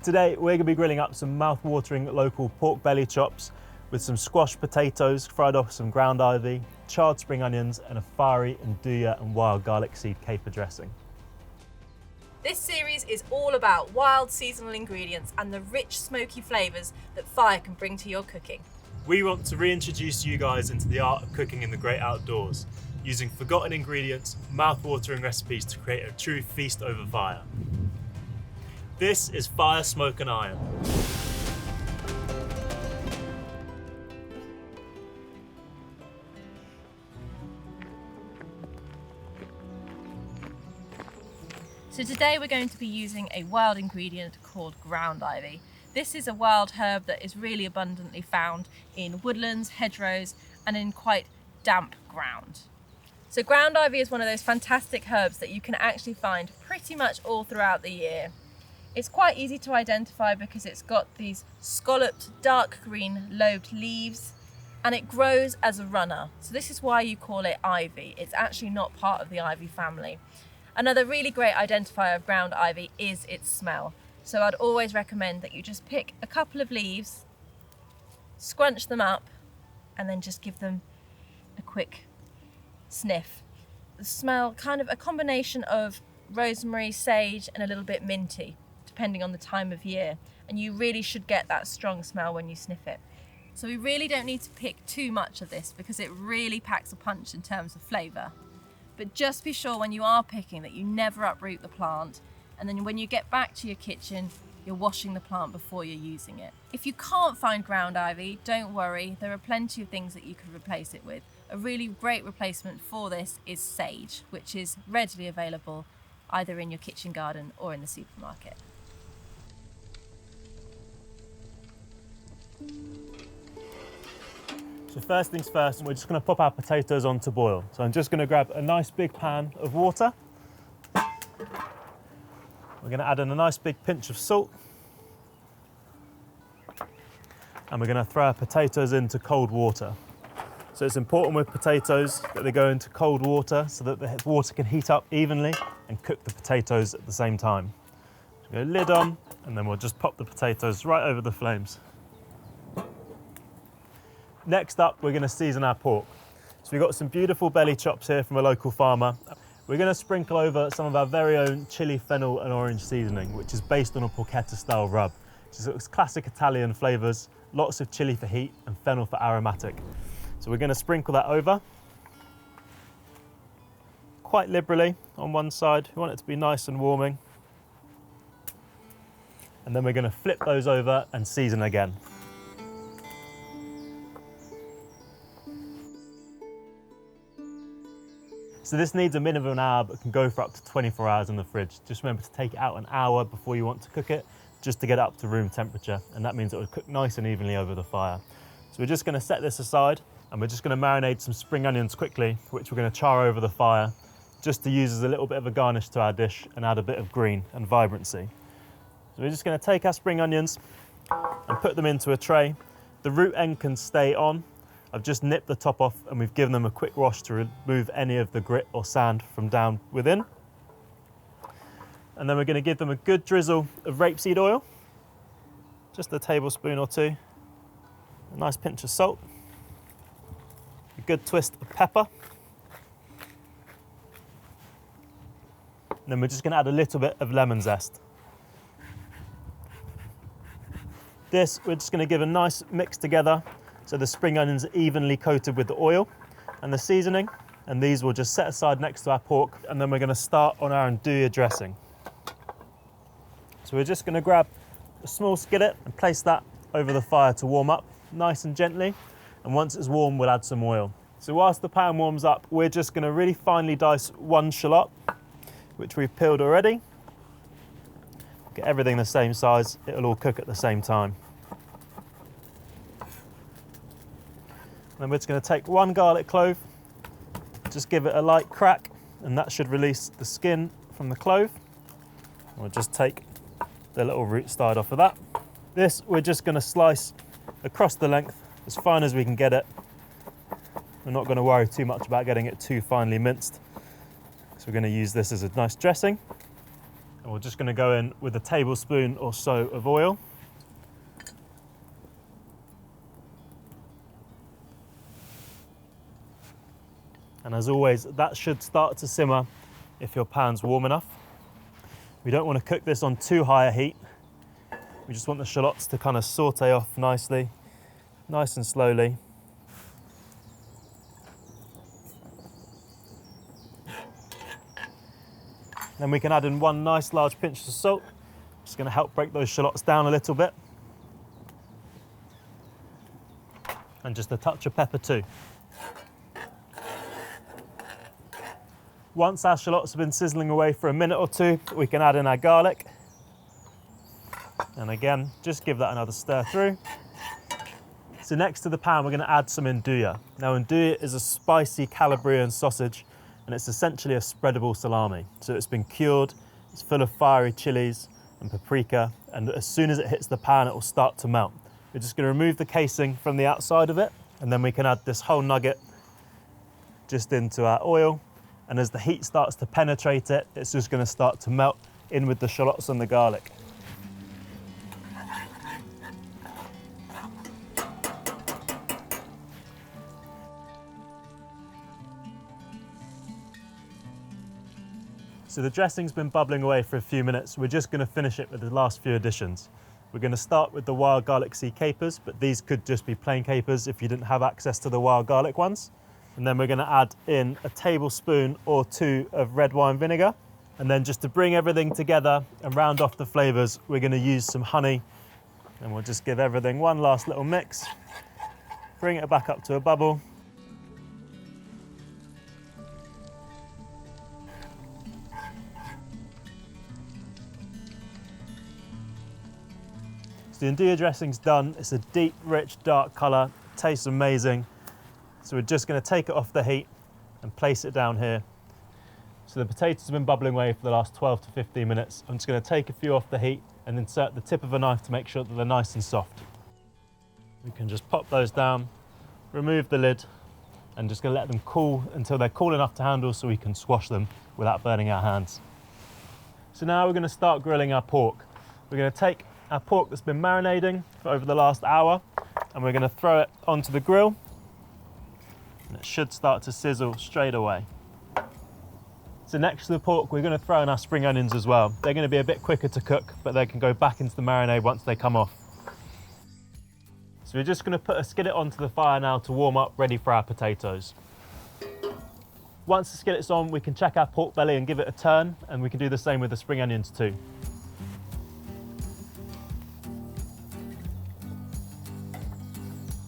Today we're going to be grilling up some mouth-watering local pork belly chops with some squash potatoes fried off some ground ivy, charred spring onions and a fiery Nduja and wild garlic seed caper dressing. This series is all about wild seasonal ingredients and the rich smoky flavours that fire can bring to your cooking. We want to reintroduce you guys into the art of cooking in the great outdoors, using forgotten ingredients, mouth-watering recipes to create a true feast over fire. This is Fire, Smoke and Iron. So today we're going to be using a wild ingredient called ground ivy. This is a wild herb that is really abundantly found in woodlands, hedgerows and in quite damp ground. So ground ivy is one of those fantastic herbs that you can actually find pretty much all throughout the year. It's quite easy to identify because it's got these scalloped dark green lobed leaves and it grows as a runner. So this is why you call it ivy. It's actually not part of the ivy family. Another really great identifier of ground ivy is its smell. So I'd always recommend that you just pick a couple of leaves, scrunch them up and then just give them a quick sniff. The smell, kind of a combination of rosemary, sage and a little bit minty, depending on the time of year, and you really should get that strong smell when you sniff it. So we really don't need to pick too much of this because it really packs a punch in terms of flavour. But just be sure when you are picking that you never uproot the plant, and then when you get back to your kitchen you're washing the plant before you're using it. If you can't find ground ivy, don't worry, there are plenty of things that you could replace it with. A really great replacement for this is sage, which is readily available either in your kitchen garden or in the supermarket. So first things first, we're just going to pop our potatoes on to boil. So I'm just going to grab a nice big pan of water. We're going to add in a nice big pinch of salt. And we're going to throw our potatoes into cold water. So it's important with potatoes that they go into cold water so that the water can heat up evenly and cook the potatoes at the same time. So go lid on and then we'll just pop the potatoes right over the flames. Next up, we're going to season our pork. So we've got some beautiful belly chops here from a local farmer. We're going to sprinkle over some of our very own chili, fennel and orange seasoning, which is based on a porchetta style rub, which is classic Italian flavours, lots of chili for heat and fennel for aromatic. So we're going to sprinkle that over quite liberally on one side. We want it to be nice and warming. And then we're going to flip those over and season again. So this needs a minimum of an hour, but can go for up to 24 hours in the fridge. Just remember to take it out an hour before you want to cook it, just to get it up to room temperature. And that means it will cook nice and evenly over the fire. So we're just going to set this aside and we're just going to marinate some spring onions quickly, which we're going to char over the fire, just to use as a little bit of a garnish to our dish and add a bit of green and vibrancy. So we're just going to take our spring onions and put them into a tray. The root end can stay on. I've just nipped the top off and we've given them a quick wash to remove any of the grit or sand from down within. And then we're going to give them a good drizzle of rapeseed oil, just a tablespoon or two, a nice pinch of salt, a good twist of pepper. And then we're just going to add a little bit of lemon zest. This we're just going to give a nice mix together so the spring onions are evenly coated with the oil and the seasoning, and these will just set aside next to our pork, and then we're going to start on our Nduja dressing. So we're just going to grab a small skillet and place that over the fire to warm up nice and gently, and once it's warm we'll add some oil. So whilst the pan warms up, we're just going to really finely dice one shallot, which we've peeled already. Get everything the same size, it'll all cook at the same time. Then we're just going to take one garlic clove, just give it a light crack, and that should release the skin from the clove. We'll just take the little root side off of that. This we're just going to slice across the length as fine as we can get it. We're not going to worry too much about getting it too finely minced, because we're going to use this as a nice dressing. And And we're just going to go in with a tablespoon or so of oil. And as always, that should start to simmer if your pan's warm enough. We don't want to cook this on too high a heat. We just want the shallots to kind of saute off nicely, nice and slowly. Then we can add in one nice large pinch of salt. Just going to help break those shallots down a little bit. And just a touch of pepper too. Once our shallots have been sizzling away for a minute or two, we can add in our garlic. And again, just give that another stir through. So next to the pan, we're going to add some Nduja. Now Nduja is a spicy Calabrian sausage, and it's essentially a spreadable salami. So it's been cured, it's full of fiery chilies and paprika, and as soon as it hits the pan, it will start to melt. We're just going to remove the casing from the outside of it, and then we can add this whole nugget just into our oil. And as the heat starts to penetrate it, it's just going to start to melt in with the shallots and the garlic. So the dressing's been bubbling away for a few minutes. We're just going to finish it with the last few additions. We're going to start with the wild garlic seed capers, but these could just be plain capers if you didn't have access to the wild garlic ones. And then we're going to add in a tablespoon or two of red wine vinegar. And then just to bring everything together and round off the flavours, we're going to use some honey. And we'll just give everything one last little mix. Bring it back up to a bubble. So the Nduja dressing's done. It's a deep, rich, dark colour. Tastes amazing. So we're just going to take it off the heat and place it down here. So the potatoes have been bubbling away for the last 12 to 15 minutes. I'm just going to take a few off the heat and insert the tip of a knife to make sure that they're nice and soft. We can just pop those down, remove the lid, and just going to let them cool until they're cool enough to handle so we can squash them without burning our hands. So now we're going to start grilling our pork. We're going to take our pork that's been marinating for over the last hour, and we're going to throw it onto the grill. And it should start to sizzle straight away. So next to the pork, we're going to throw in our spring onions as well. They're going to be a bit quicker to cook, but they can go back into the marinade once they come off. So we're just going to put a skillet onto the fire now to warm up, ready for our potatoes. Once the skillet's on, we can check our pork belly and give it a turn, and we can do the same with the spring onions too.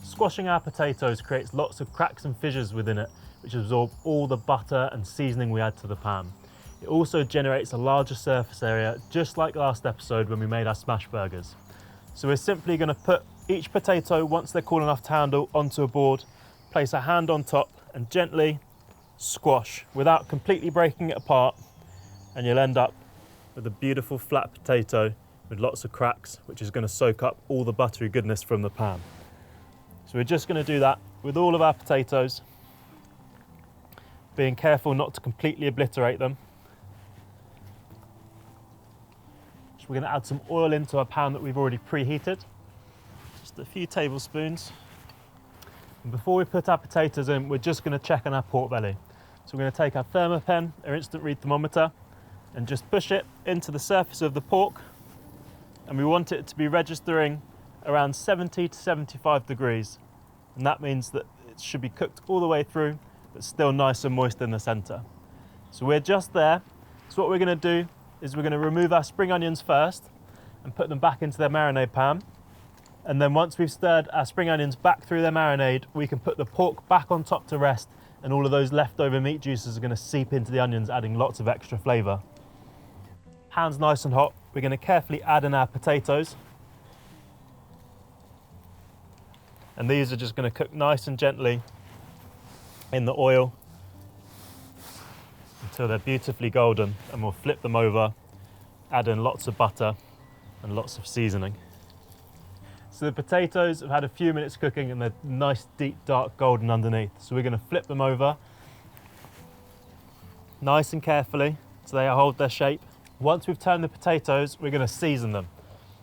Squashing our potatoes creates lots of cracks and fissures within it, which absorb all the butter and seasoning we add to the pan. It also generates a larger surface area, just like last episode when we made our smash burgers. So we're simply going to put each potato, once they're cool enough to handle, onto a board, place a hand on top and gently squash without completely breaking it apart, and you'll end up with a beautiful flat potato with lots of cracks, which is going to soak up all the buttery goodness from the pan. So we're just going to do that with all of our potatoes, being careful not to completely obliterate them. So we're going to add some oil into our pan that we've already preheated, just a few tablespoons. And before we put our potatoes in, we're just going to check on our pork belly. So we're going to take our thermopen, our instant read thermometer, and just push it into the surface of the pork. And we want it to be registering around 70 to 75 degrees. And that means that it should be cooked all the way through, but still nice and moist in the center. So we're just there. So what we're going to do is we're going to remove our spring onions first and put them back into their marinade pan. And then once we've stirred our spring onions back through their marinade, we can put the pork back on top to rest, and all of those leftover meat juices are going to seep into the onions, adding lots of extra flavor. Pan's nice and hot. We're going to carefully add in our potatoes. And these are just going to cook nice and gently in the oil until they're beautifully golden, and we'll flip them over, add in lots of butter and lots of seasoning. So the potatoes have had a few minutes cooking and they're nice, deep, dark golden underneath. So we're going to flip them over nice and carefully so they hold their shape. Once we've turned the potatoes, we're going to season them.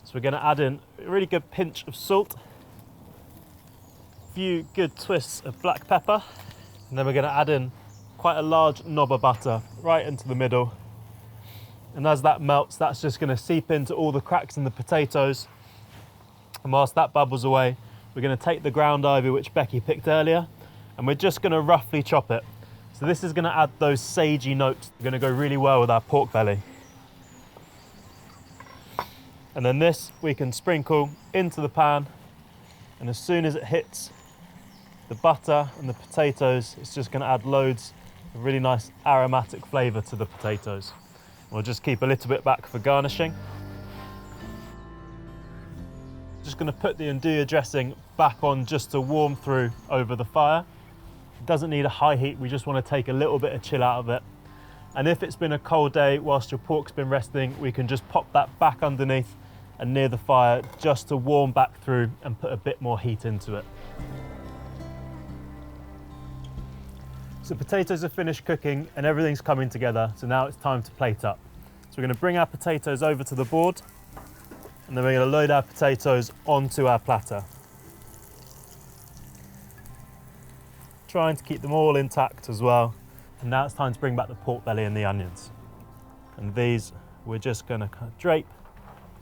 So we're going to add in a really good pinch of salt, a few good twists of black pepper, and then we're going to add in quite a large knob of butter right into the middle. And as that melts, that's just going to seep into all the cracks in the potatoes. And whilst that bubbles away, we're going to take the ground ivy which Becky picked earlier, and we're just going to roughly chop it. So this is going to add those sagey notes. They're going to go really well with our pork belly. And then this we can sprinkle into the pan, and as soon as it hits the butter and the potatoes, it's just going to add loads of really nice aromatic flavour to the potatoes. We'll just keep a little bit back for garnishing. Just going to put the Nduja dressing back on just to warm through over the fire. It doesn't need a high heat, we just want to take a little bit of chill out of it. And if it's been a cold day whilst your pork's been resting, we can just pop that back underneath and near the fire just to warm back through and put a bit more heat into it. So potatoes are finished cooking and everything's coming together, so now it's time to plate up. So we're going to bring our potatoes over to the board, and then we're going to load our potatoes onto our platter. Trying to keep them all intact as well. And now it's time to bring back the pork belly and the onions. And these we're just going to kind of drape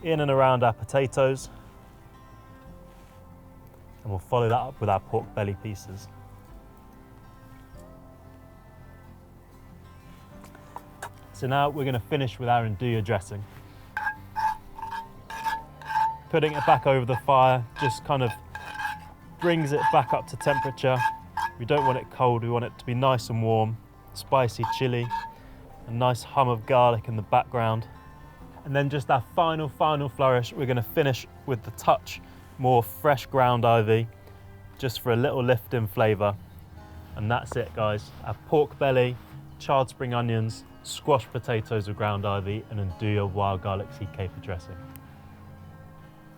in and around our potatoes, and we'll follow that up with our pork belly pieces. So now we're going to finish with our Nduja dressing. Putting it back over the fire just kind of brings it back up to temperature. We don't want it cold, we want it to be nice and warm, spicy chili, a nice hum of garlic in the background. And then just our final flourish, we're going to finish with the touch more fresh ground ivy, just for a little lift in flavour. And that's it, guys. Our pork belly, charred spring onions, squashed potatoes with ground ivy, and Nduja wild garlic seed caper dressing.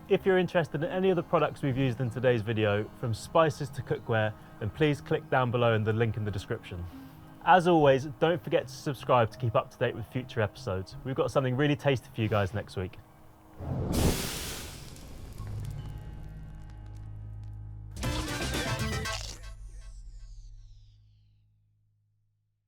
If you're interested in any of the products we've used in today's video, from spices to cookware, then please click down below in the link in the description. As always, don't forget to subscribe to keep up to date with future episodes. We've got something really tasty for you guys next week.